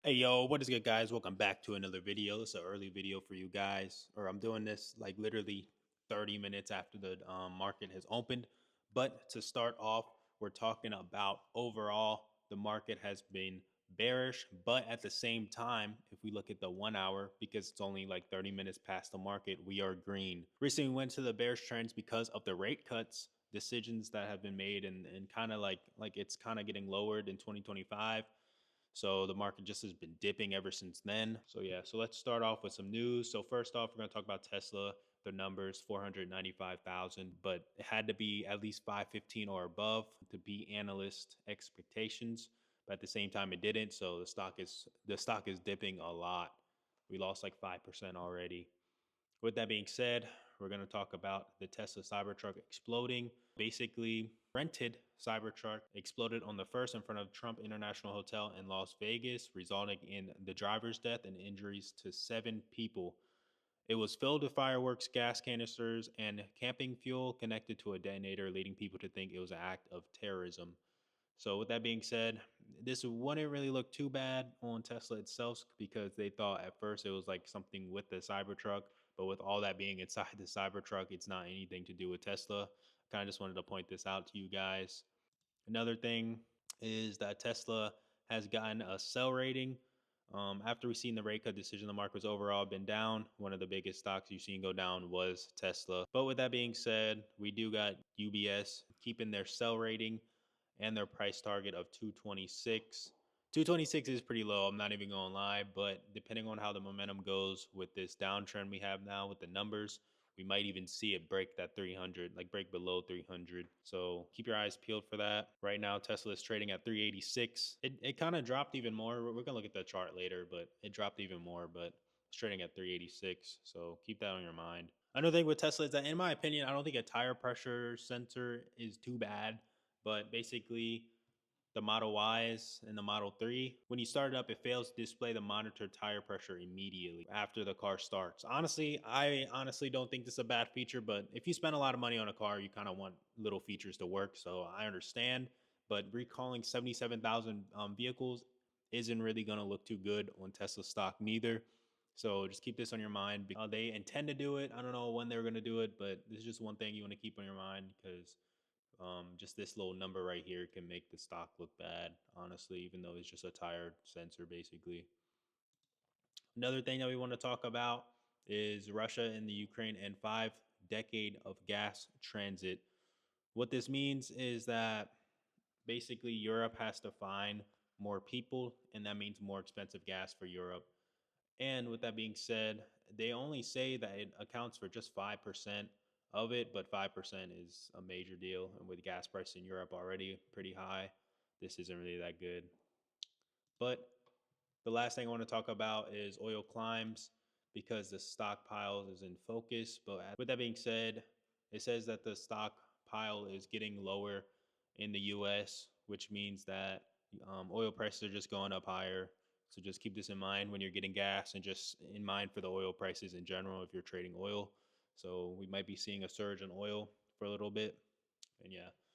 Hey yo, what is good guys? Welcome back to another video. It's an early video for you guys, or I'm doing this like literally 30 minutes after the market has opened. But to start off, we're talking about overall the market has been bearish, but at the same time, if we look at the 1 hour, because it's only like 30 minutes past the market, we are green. Recently we went to the bearish trends because of the rate cuts decisions that have been made and kind of like it's kind of getting lowered in 2025. So the market just has been dipping ever since then. So yeah, so let's start off with some news. So first off, we're going to talk about Tesla. The numbers 495,000, but it had to be at least 515 or above to beat analyst expectations. But at the same time, it didn't. So the stock is dipping a lot. We lost like 5% already. With that being said, we're going to talk about the Tesla Cybertruck exploding. Basically, rented Cybertruck exploded on the first in front of Trump International Hotel in Las Vegas, resulting in the driver's death and injuries to 7 people. It was filled with fireworks, gas canisters, and camping fuel connected to a detonator, leading people to think it was an act of terrorism. So with that being said, this wouldn't really look too bad on Tesla itself because they thought at first it was like something with the Cybertruck, but with all that being inside the Cybertruck, it's not anything to do with Tesla. Kind of just wanted to point this out to you guys. Another thing is that Tesla has gotten a sell rating. After we seen the rate cut decision, the market was overall been down. One of the biggest stocks you've seen go down was Tesla. But with that being said, we do got UBS keeping their sell rating and their price target of 226. 226 is pretty low. I'm not even going to lie, but depending on how the momentum goes with this downtrend we have now with the numbers, we might even see it break that 300, like break below 300. So keep your eyes peeled for that. Right now, Tesla is trading at 386. It kind of dropped even more. We're going to look at the chart later, but it dropped even more, but it's trading at 386. So keep that on your mind. Another thing with Tesla is that, in my opinion, I don't think a tire pressure sensor is too bad, but basically, the Model Ys and the Model 3, when you start it up, it fails to display the monitored tire pressure immediately after the car starts. Honestly, I honestly don't think this is a bad feature, but if you spend a lot of money on a car, you kind of want little features to work. So I understand, but recalling 77,000 vehicles isn't really going to look too good on Tesla stock neither. So just keep this on your mind. They intend to do it. I don't know when they're going to do it, but this is just one thing you want to keep on your mind because just this little number right here can make the stock look bad, honestly, even though it's just a tire sensor, basically. Another thing that we want to talk about is Russia and the Ukraine and 5 decade of gas transit. What this means is that basically Europe has to find more people, and that means more expensive gas for Europe. And with that being said, they only say that it accounts for just 5% of it, but 5% is a major deal. And with gas prices in Europe already pretty high, this isn't really that good. But the last thing I want to talk about is oil climbs because the stockpiles is in focus. But with that being said, it says that the stockpile is getting lower in the US, which means that oil prices are just going up higher. So just keep this in mind when you're getting gas and just in mind for the oil prices in general if you're trading oil. So we might be seeing a surge in oil for a little bit. And yeah.